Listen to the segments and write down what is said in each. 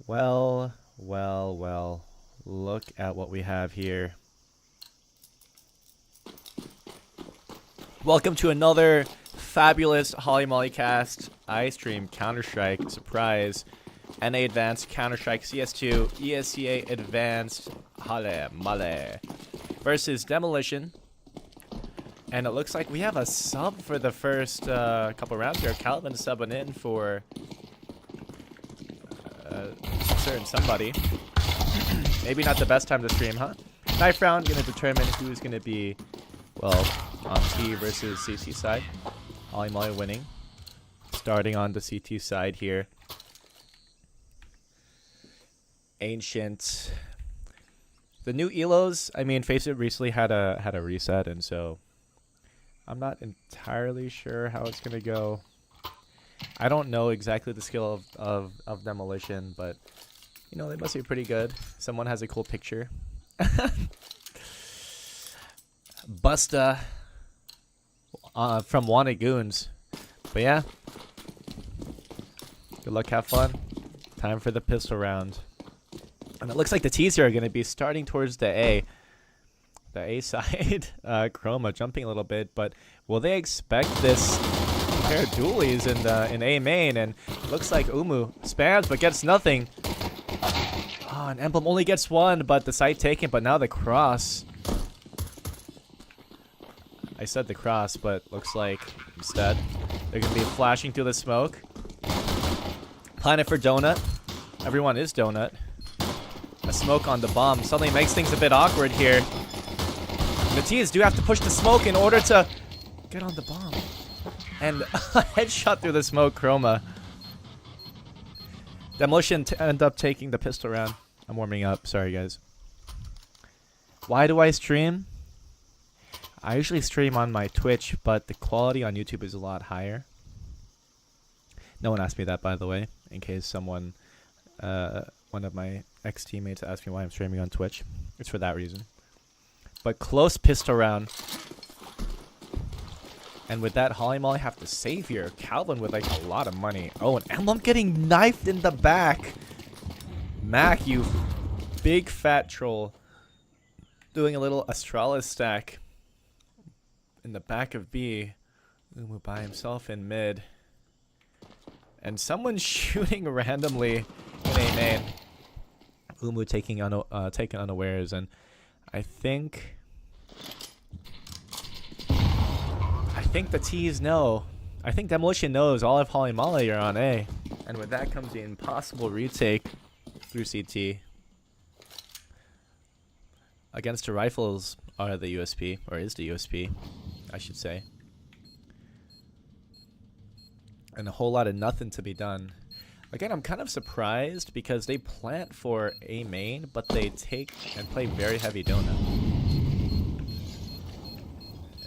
Well, well, well. Look at what we have here. Welcome to another fabulous Holly Molly cast. I stream Counter-Strike, surprise, NA Advanced, Counter-Strike, CS2, ESEA Advanced, Holly Molly, versus Demolition. And it looks like we have a sub for the first couple rounds here. Calvin subbing in for certain somebody. Maybe not the best time to stream, huh? Knife round gonna determine who's gonna be, well, on T versus CT side. Holly Molly winning. Starting on the CT side here. Ancient. The new Elos, I mean, Face It recently had a reset, and so I'm not entirely sure how it's gonna go. I don't know exactly the skill of Demolition, but you know, they must be pretty good. Someone has a cool picture. Busta from Wanted Goons. But yeah. Good luck, have fun. Time for the pistol round. And it looks like the teaser are going to be starting towards the A. The A side. Chroma jumping a little bit, but will they expect this pair of dualies in A main? And it looks like Umu spams but gets nothing. Oh, and Emblem only gets one, but the site taken, but now the cross. I said the cross, but looks like instead they're going to be flashing through the smoke. Planet for Donut. Everyone is Donut. A smoke on the bomb suddenly makes things a bit awkward here. The T's do have to push the smoke in order to get on the bomb. And a headshot through the smoke, Chroma. Demolition end up taking the pistol round. I'm warming up. Sorry, guys. Why do I stream? I usually stream on my Twitch, but the quality on YouTube is a lot higher. No one asked me that, by the way, in case someone, one of my ex-teammates asked me why I'm streaming on Twitch. It's for that reason. But close pistol round. And with that, Holly Molly have to save here. Calvin with like a lot of money. Oh, and Emblem getting knifed in the back. Mac, you big fat troll. Doing a little Astralis stack in the back of B. Umu by himself in mid. And someone shooting randomly in A main. Umu taking unawares, and I think the T's know. I think Demolition knows all of Holly Molly are on A. And with that comes the impossible retake through CT. Against the rifles are the USP, or is the USP, I should say. And a whole lot of nothing to be done. Again, I'm kind of surprised because they plant for A main, but they take and play very heavy donut.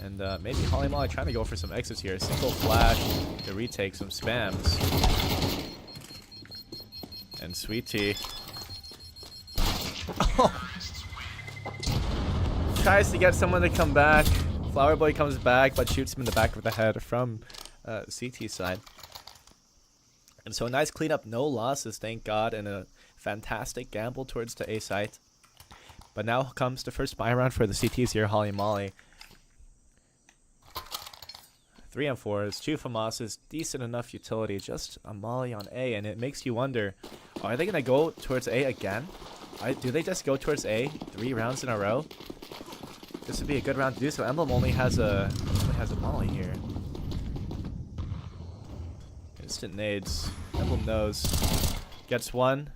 And maybe Holly Molly trying to go for some exits here. Single flash to retake some spams. And Sweet Tea. Oh. Tries to get someone to come back. Flower Boy comes back, but shoots him in the back of the head from CT side. And so a nice cleanup, no losses, thank God, and a fantastic gamble towards the A site. But now comes the first buy round for the CTs here, Holly Molly. 3 and 4s, 2 FAMASs, decent enough utility, just a Molly on A, and it makes you wonder, are they going to go towards A again? Do they just go towards A 3 rounds in a row? This would be a good round to do so. Emblem only has a Molly here. Instant nades. Emblem knows. Gets one.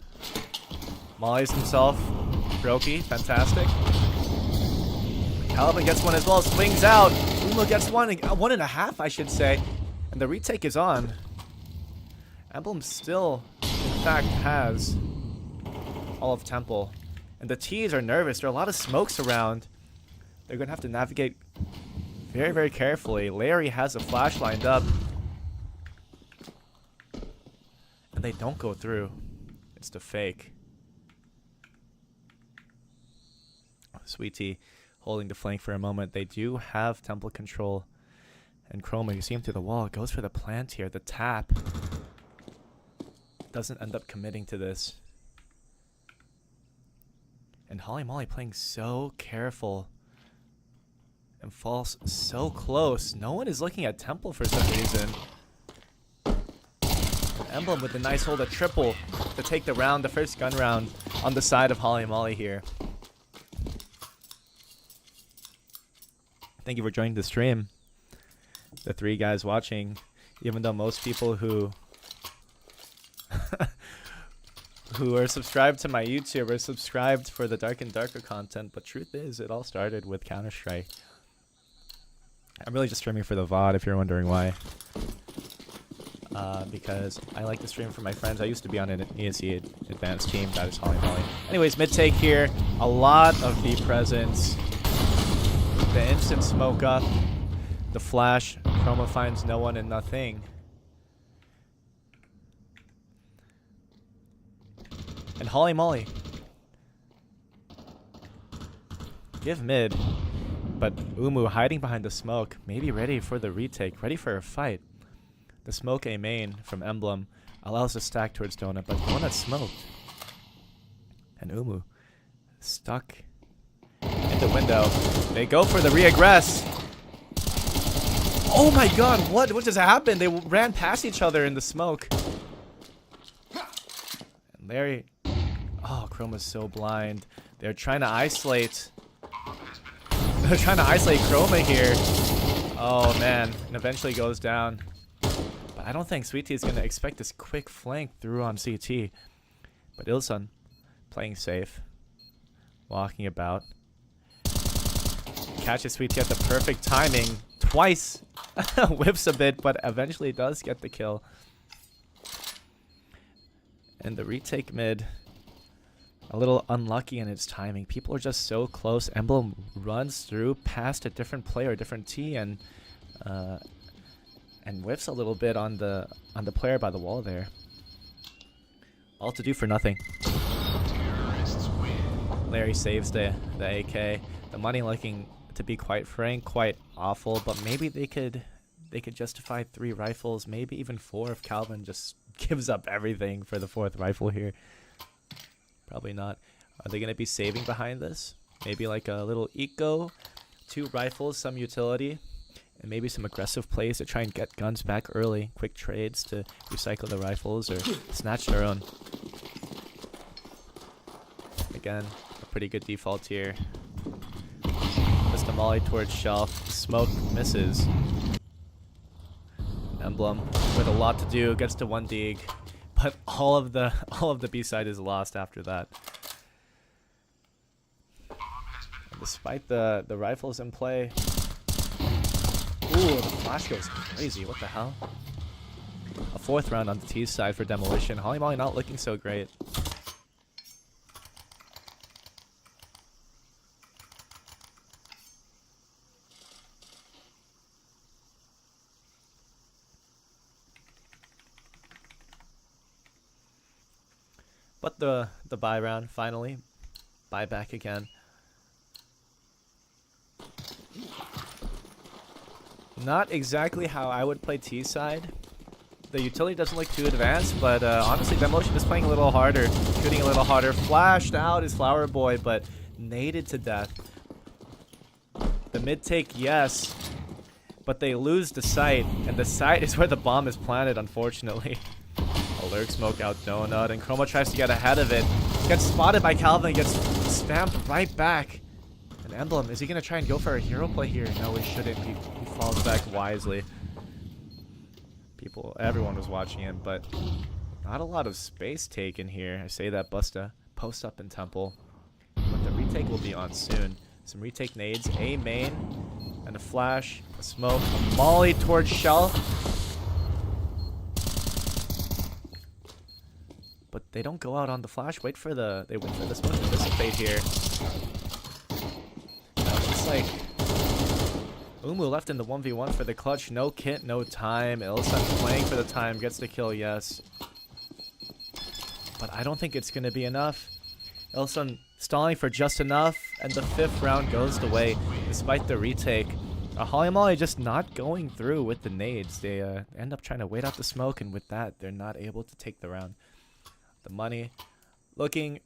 Mollies himself. Brokey. Fantastic. Calvin gets one as well. Swings out. Umo gets one. 1.5, I should say. And the retake is on. Emblem still, in fact, has all of Temple. And the T's are nervous. There are a lot of smokes around. They're going to have to navigate very, very carefully. Larry has a flash lined up. And they don't go through. It's the fake. Sweetie holding the flank for a moment. They do have temple control. And Chroma, you see him through the wall. Goes for the plant here. The tap. Doesn't end up committing to this. And Holly Molly playing so careful. And falls so close. No one is looking at Temple for some reason. Emblem with a nice hold, a triple to take the round, the first gun round on the side of Holly Molly here. Thank you for joining the stream. The 3 guys watching, even though most people who who are subscribed to my YouTube are subscribed for the Dark and Darker content, but truth is, it all started with Counter-Strike. I'm really just streaming for the VOD, if you're wondering why. Because I like to stream for my friends. I used to be on an ESEA advanced team. That is Holly Molly. Anyways, mid take here. A lot of B presence. The instant smoke up. The flash. Chroma finds no one and nothing. And Holly Molly. Give mid. But Umu hiding behind the smoke. Maybe ready for the retake. Ready for a fight. The smoke A main from Emblem allows the stack towards Donut, but Donut smoked. And Umu stuck in the window. They go for the re-aggress. Oh my god, what just happened? They ran past each other in the smoke. And Larry... Oh, Chroma's so blind. They're trying to isolate... They're trying to isolate Chroma here. Oh man, and eventually goes down. But I don't think Sweet Tea is going to expect this quick flank through on CT. But Ilsun playing safe. Walking about. Catches Sweet Tea at the perfect timing. Twice. Whips a bit, but eventually does get the kill. And the retake mid. A little unlucky in its timing. People are just so close. Emblem runs through past a different player, a different T, and whiffs a little bit on the player by the wall there. All to do for nothing. Larry saves the AK. The money looking to be quite frank, quite awful, but maybe they could justify 3 rifles, maybe even 4 if Calvin just gives up everything for the 4th rifle here. Probably not. Are they going to be saving behind this? Maybe like a little eco, 2 rifles, some utility, and maybe some aggressive plays to try and get guns back early. Quick trades to recycle the rifles or snatch their own. Again, a pretty good default here. Just a molly towards shelf. Smoke misses. Emblem with a lot to do, gets to 1 dig. But all of the B side is lost after that. And despite the rifles in play. Ooh, the flash goes crazy. What the hell? A 4th round on the T side for Demolition. Holly Molly not looking so great. But the buy round, finally. Buy back again. Not exactly how I would play T side. The utility doesn't look too advanced, but honestly, Demolition is playing a little harder. Shooting a little harder. Flashed out is Flower Boy, but naded to death. The mid take, yes. But they lose the site, and the site is where the bomb is planted, unfortunately. Lurk smoke out Donut, and Chroma tries to get ahead of it. Gets spotted by Calvin, gets spammed right back. And Emblem, is he going to try and go for a hero play here? No, he shouldn't. He falls back wisely. Everyone was watching him, but not a lot of space taken here. I say that Busta post up in Temple. But the retake will be on soon. Some retake nades, a main, and a flash, a smoke, a molly towards shelf. But they don't go out on the flash. They wait for the smoke to dissipate here. Now it's just like Umu left in the 1v1 for the clutch. No kit, no time. Ilsun playing for the time, gets the kill, yes. But I don't think it's gonna be enough. Ilsun stalling for just enough, and the 5th round goes the way despite the retake. Holly Molly just not going through with the nades. They end up trying to wait out the smoke, and with that, they're not able to take the round. The money looking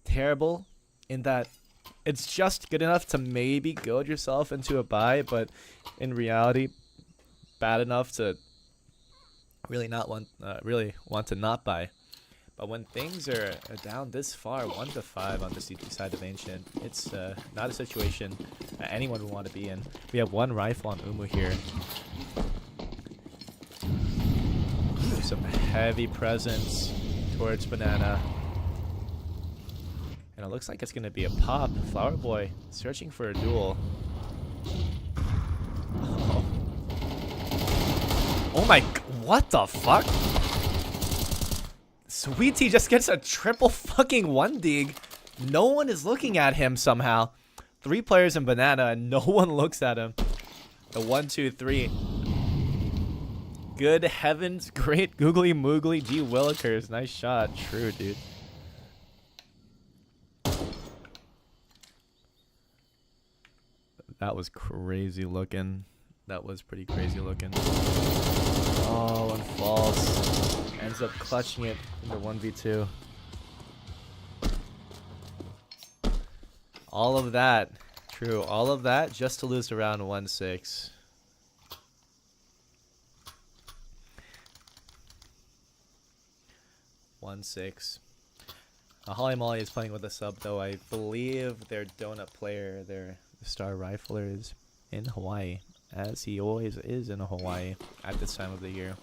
terrible. in that it's just good enough to maybe goad yourself into a buy, but in reality, bad enough to really want to not buy. But when things are down this far, 1-5 on the CT side of Ancient, it's not a situation anyone would want to be in. We have one rifle on Umu here. There's some heavy presence towards Banana. And it looks like it's going to be a pop. Flower Boy searching for a duel. Oh my, what the fuck? Sweetie just gets a triple fucking 1-dig. No one is looking at him somehow. 3 players in Banana and no one looks at him. The 1, 2, 3. Good heavens, great googly moogly G Willikers. Nice shot. True, dude. That was crazy looking. That was pretty crazy looking. Oh, and false. Ends up clutching it in the 1v2. All of that. True. All of that just to lose around 1-6. Holly Molly is playing with a sub, though. I believe their donut player, their star rifler, is in Hawaii, as he always is in Hawaii at this time of the year.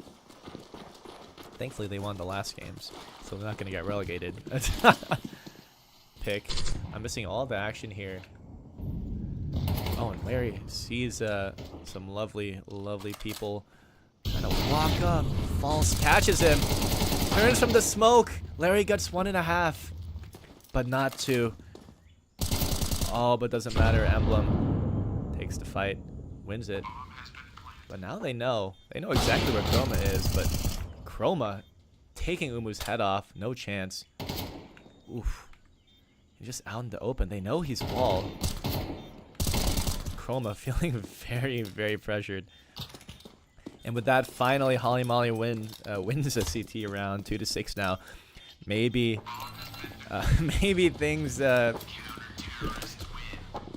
Thankfully, they won the last games, so they're not going to get relegated. Pick. I'm missing all the action here. Oh, and Larry sees some lovely, lovely people trying to walk up. False catches him. Turns from the smoke. Larry gets 1.5, but not 2. Oh, but doesn't matter. Emblem takes the fight, wins it. But now they know. They know exactly where Chroma is, but Chroma taking Umu's head off. No chance. Oof. He's just out in the open. They know he's walled. Chroma feeling very, very pressured. And with that, finally, Holly Molly wins a CT round, 2-6 now. Maybe things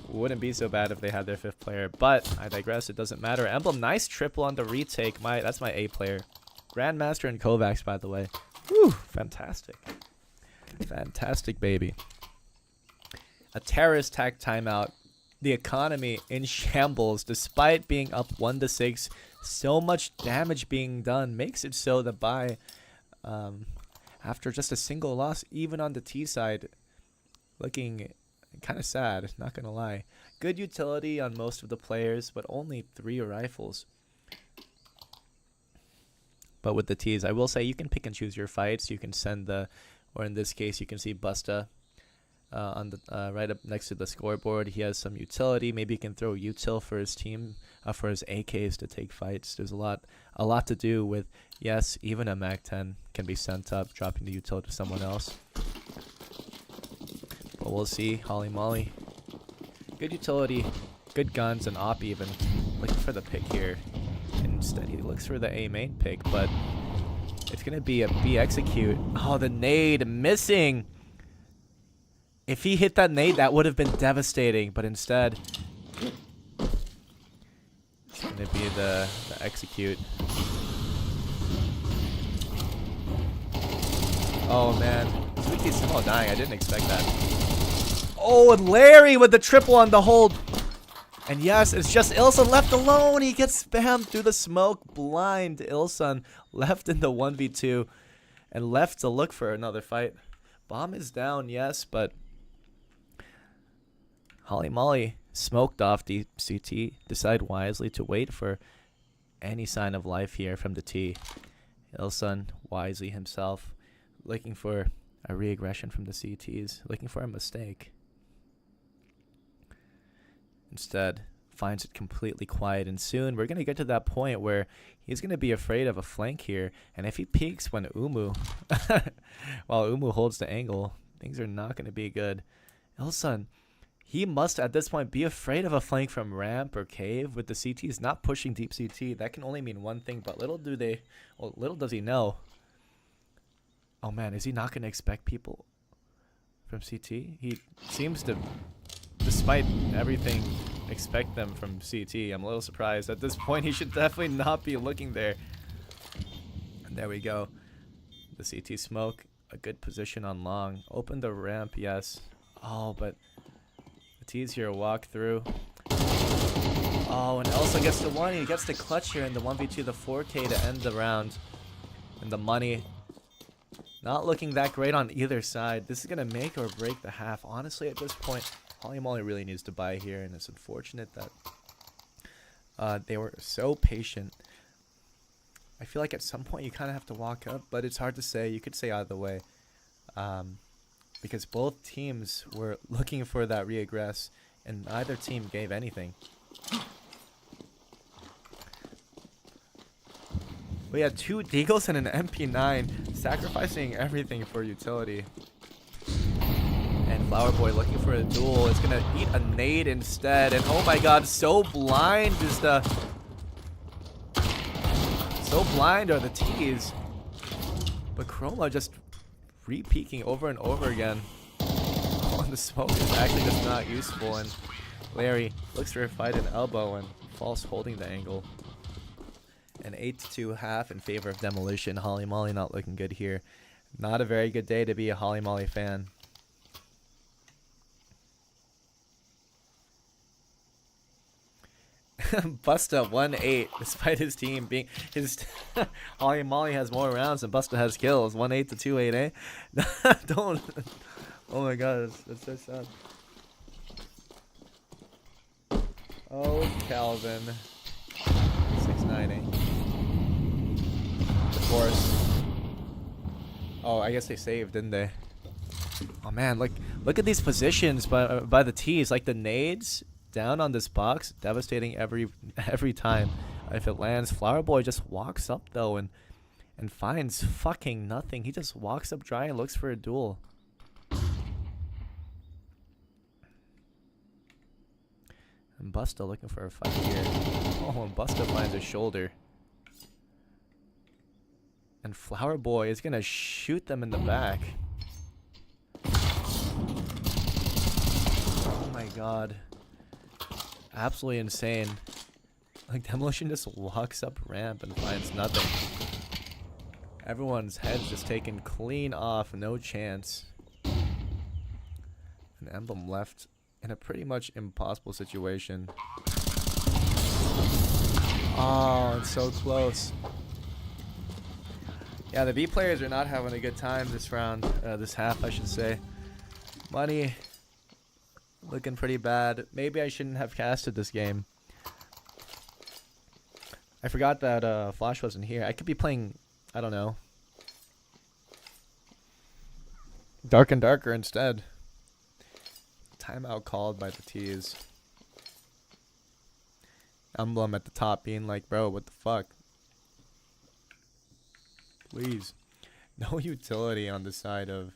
wouldn't be so bad if they had their 5th player. But I digress. It doesn't matter. Emblem, nice triple on the retake. That's my A player. Grandmaster and Kovacs, by the way. Woo, fantastic. Fantastic, baby. A terrorist tag timeout. The economy in shambles despite being up 1-6. So much damage being done makes it so the buy after just a single loss, even on the T side, looking kind of sad, not gonna lie. Good utility on most of the players, but only 3 rifles. But with the T's, I will say you can pick and choose your fights. You can send or in this case, you can see Busta on the right up next to the scoreboard. He has some utility. Maybe he can throw util for his team, for his AKs to take fights. There's a lot to do with. Yes, even a Mag-10 can be sent up, dropping the util to someone else. But we'll see. Holly Molly, good utility, good guns, and op even. Looking for the pick here. Instead, he looks for the A main pick, but it's gonna be a B execute. Oh, the nade missing. If he hit that nade, that would have been devastating, but instead, it's going to be the execute. Oh, man. Sweetie's somehow dying. I didn't expect that. Oh, and Larry with the triple on the hold. And yes, it's just Ilson left alone. He gets spammed through the smoke. Blind Ilson left in the 1v2 and left to look for another fight. Bomb is down, yes, but Holly Molly smoked off the CT. Decide wisely to wait for any sign of life here from the T. Ilson wisely himself looking for a re-aggression from the CTs, looking for a mistake. Instead, finds it completely quiet, and soon we're going to get to that point where he's going to be afraid of a flank here, and if he peeks when while Umu holds the angle, things are not going to be good. Ilson, he must at this point be afraid of a flank from ramp or cave with the CTs not pushing deep CT. That can only mean one thing, but little does he know. Oh man, is he not going to expect people from CT. He seems to, despite everything, expect them from CT. I'm a little surprised. At this point, he should definitely not be looking there. And there we go. The CT smoke. A good position on long. Open the ramp, yes. Oh, but the T's here walk through. Oh, and Elsa gets the one. He gets the clutch here in the 1v2, the 4K to end the round. And the money not looking that great on either side. This is going to make or break the half. Honestly, at this point, Holly Molly really needs to buy here, and it's unfortunate that they were so patient. I feel like at some point you kind of have to walk up, but it's hard to say. You could say either way. Because both teams were looking for that reaggress, and neither team gave anything. We had 2 Deagles and an MP9, sacrificing everything for utility. And Flower Boy looking for a duel. It's going to eat a nade instead. And oh my god, so blind is the... So blind are the T's. But Chroma just re-peeking over and over again. Oh, and the smoke is actually just not useful. And Larry looks for a fight in elbow and False holding the angle. An 8-2 half in favor of Demolition. Holly Molly not looking good here. Not a very good day to be a Holly Molly fan. Busta 1-8 despite his team being his Holly Molly has more rounds and Busta has kills. 1-8 to 2-8, eh? Don't. Oh my god, that's so sad. Oh, Calvin. 6-9, eh? Of course. Oh, I guess they saved, didn't they? Oh man, look at these positions by the T's. Like the nades down on this box, devastating every time. If it lands, Flower Boy just walks up though and finds fucking nothing. He just walks up dry and looks for a duel. And Busta looking for a fight here. Oh, and Busta finds a shoulder. And Flower Boy is gonna shoot them in the back. Oh my god. Absolutely insane. Like Demolition just walks up ramp and finds nothing. Everyone's head's just taken clean off, no chance. An Emblem left in a pretty much impossible situation. Oh, it's so close. Yeah, the B players are not having a good time this round, this half, I should say. Money looking pretty bad. Maybe I shouldn't have casted this game. I forgot that Flash wasn't here. I could be playing, I don't know, Dark and Darker instead. Timeout called by the T's. Emblem at the top being like, bro, what the fuck? Please. No utility on the side of...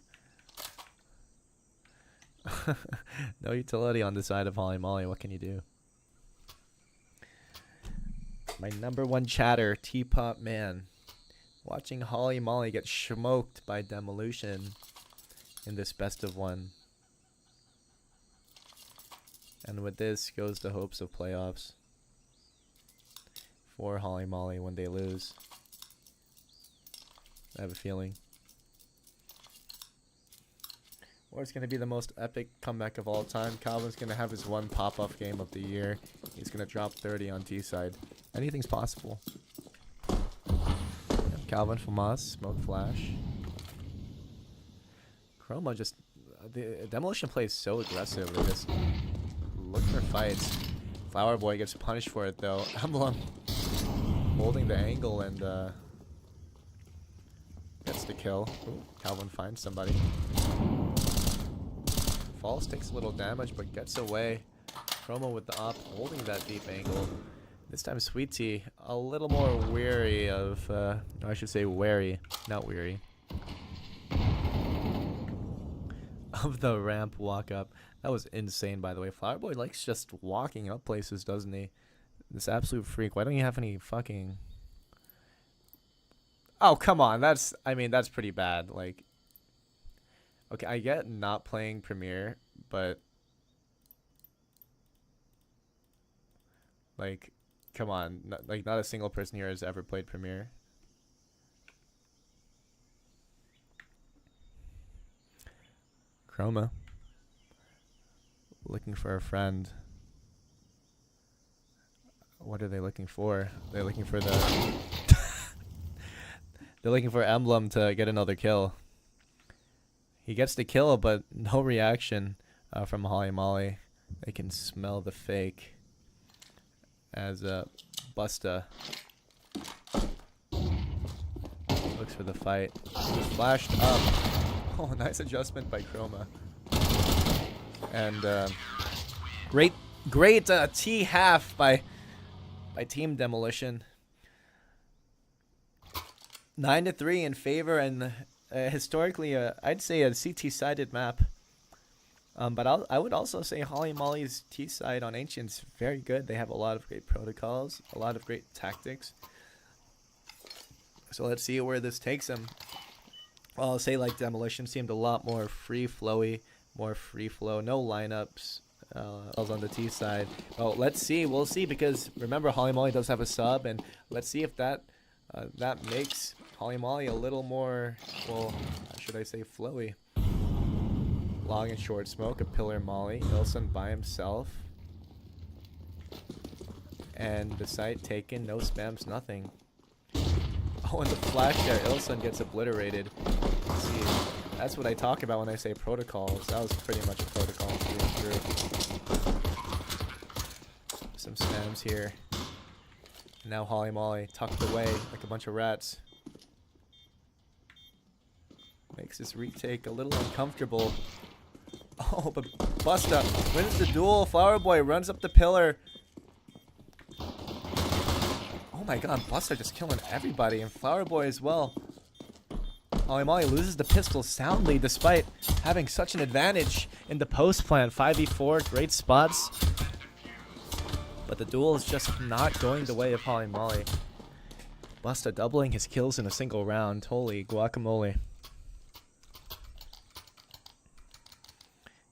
no utility on the side of Holly Molly. What can you do? My #1 chatter, Teapot Man. Watching Holly Molly get smoked by Demolition in this best of 1. And with this goes the hopes of playoffs for Holly Molly when they lose. I have a feeling. Or it's going to be the most epic comeback of all time. Calvin's going to have his 1 pop-off game of the year. He's going to drop 30 on T-side. Anything's possible. Calvin Famas, Smoke Flash. Chroma just... the Demolition plays so aggressive. They just look for fights. Flower Boy gets punished for it though. Emblem holding the angle and gets the kill. Ooh, Calvin finds somebody. False takes a little damage but gets away. Chroma with the op holding that deep angle. This time Sweet Tea a little more weary of, I should say wary, not weary, of the ramp walk up. That was insane, by the way. Flower Boy likes just walking up places, doesn't he? This absolute freak. Why don't you have any fucking... Oh, come on. That's, I mean, that's pretty bad. Like, Okay, I get not playing Premiere, but like, come on, not a single person here has ever played Premiere. Chroma. Looking for a friend. What are they looking for? They're looking for the... They're looking for Emblem to get another kill. He gets the kill, but no reaction from Holly Molly. They can smell the fake. As Busta looks for the fight. Flashed up. Oh, nice adjustment by Chroma. And great T half by Team Demolition. 9-3 in favor, and historically, I'd say a CT-sided map. But I would also say Holly Molly's T side on Ancient's very good. They have a lot of great protocols, a lot of great tactics. So let's see where this takes them. Well, I'll say like Demolition seemed a lot more free-flowy, more free-flow, no lineups on the T side. Oh, let's see. We'll see, because remember, Holly Molly does have a sub, and let's see if that makes Holly Molly a little more, well, should I say flowy. Long and short smoke, a pillar Molly, Ilson by himself. And the site taken, no spams, nothing. Oh, and the flash there, Ilson gets obliterated. Let's see, that's what I talk about when I say protocols. That was pretty much a protocol through and through. Some spams here. And now Holly Molly tucked away like a bunch of rats. Makes this retake a little uncomfortable. Oh, but Busta wins the duel. Flower Boy runs up the pillar. Oh my god, Busta just killing everybody, and Flower Boy as well. Holly Molly loses the pistol soundly despite having such an advantage in the post plant. 5v4, great spots. But the duel is just not going the way of Holly Molly. Busta doubling his kills in a single round. Holy guacamole.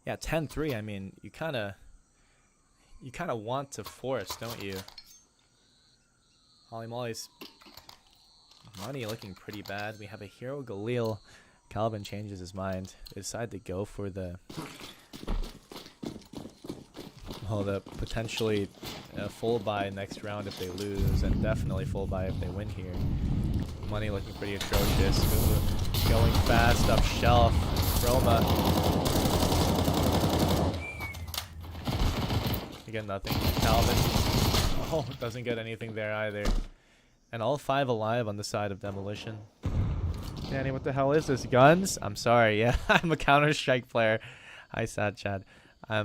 Yeah, 10-3. I mean, you kind of want to force, don't you? Holly Molly's money looking pretty bad. We have a hero Galil. Calvin changes his mind. They decide to go for the potentially full buy next round if they lose, and definitely full buy if they win here. Money looking pretty atrocious. Ooh, going fast up shelf. Chroma. Get nothing. Calvin. Oh, doesn't get anything there either. And all 5 alive on the side of Demolition. Danny, what the hell is this? Guns? I'm sorry. Yeah, I'm a Counter-Strike player. Hi, Sad Chad. I'm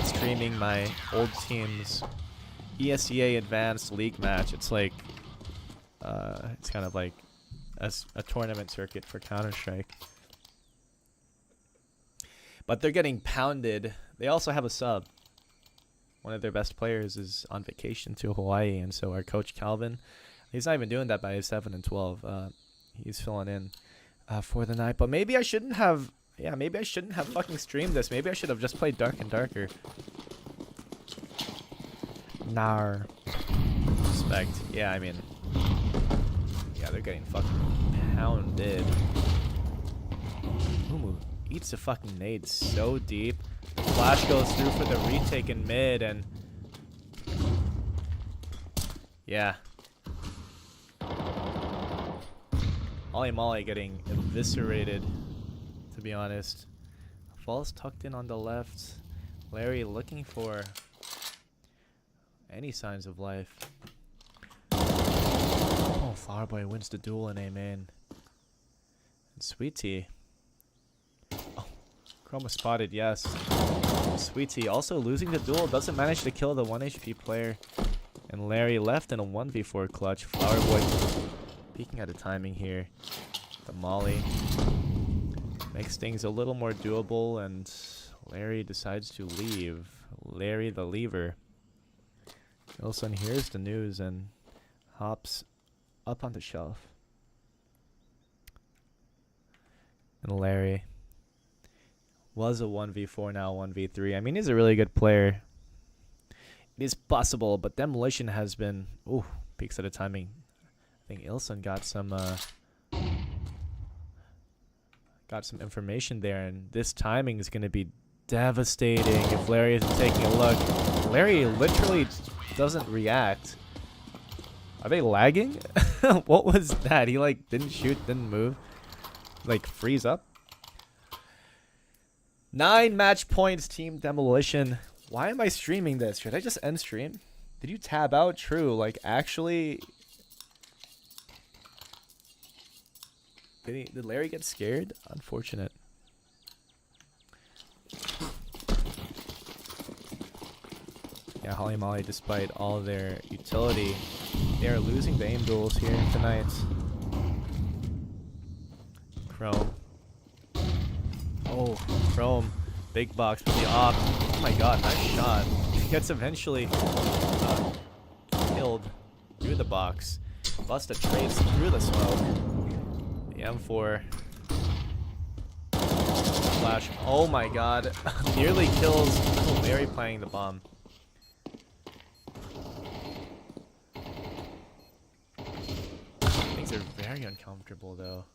streaming my old team's ESEA Advanced League match. It's like, it's kind of like a tournament circuit for Counter-Strike. But they're getting pounded. They also have a sub. One of their best players is on vacation to Hawaii, and so our coach Calvin, he's not even doing that by his 7-12. He's filling in for the night. But maybe I shouldn't have. Yeah, maybe I shouldn't have fucking streamed this. Maybe I should have just played Dark and Darker. Nar. Respect. Yeah, I mean, yeah, they're getting fucking pounded. Mumu eats a fucking nade so deep. Flash goes through for the retake in mid, and yeah. Holly Molly getting eviscerated, to be honest. Falls tucked in on the left. Larry looking for any signs of life. Oh, Flower Boy wins the duel in A main. And Sweet Tea. Oh, Chroma spotted, yes. Sweet Tea also losing the duel, doesn't manage to kill the 1 HP player. And Larry left in a 1v4 clutch. Flower Boy peeking at the timing here. The Molly makes things a little more doable, and Larry decides to leave. Larry the lever. Ilson hears the news and hops up on the shelf. And Larry Was a 1v4, now 1v3. I mean, he's a really good player. It is possible, but Demolition has been... Ooh, peaks at a timing. I think Ilson got some information there, and this timing is going to be devastating if Larry isn't taking a look. Larry literally doesn't react. Are they lagging? What was that? He like didn't shoot, didn't move. Like freeze up. 9 match points, Team Demolition. Why am I streaming this? Should I just end stream? Did you tab out? True. Like actually, did Larry get scared? Unfortunate. Yeah, Holly Molly, despite all their utility, they are losing the aim duels here tonight. Chrome. Oh, Chrome. Big box with the op. Oh my god, nice shot. He gets eventually killed through the box. Busta trades through the smoke. The M4. Flash. Oh my god. Nearly kills. Oh, Larry playing the bomb. Things are very uncomfortable though.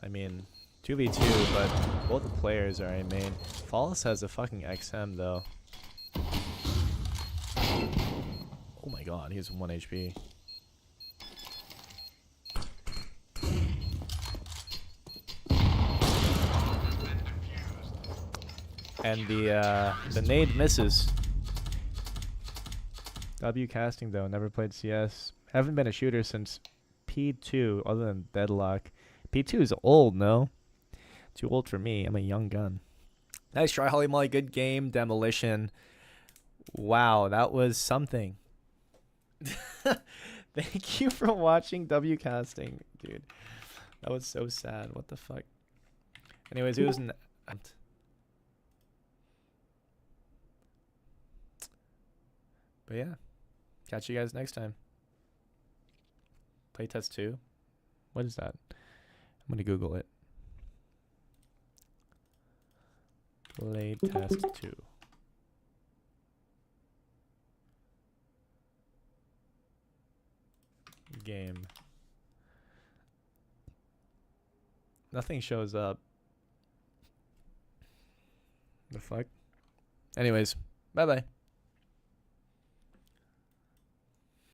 I mean, 2v2, but both the players are in main. Fallis has a fucking XM though. Oh my god, he has 1 HP. And the nade misses. W casting though, never played CS. Haven't been a shooter since P2, other than Deadlock. P2 is old, no? Too old for me. I'm a young gun. Nice try, Holly Molly. Good game. Demolition. Wow, that was something. Thank you for watching W casting, dude. That was so sad. What the fuck? Anyways, it was an... But yeah. Catch you guys next time. Playtest 2? What is that? I'm gonna Google it. Playtest 2. Game. Nothing shows up. The fuck? Anyways, bye bye.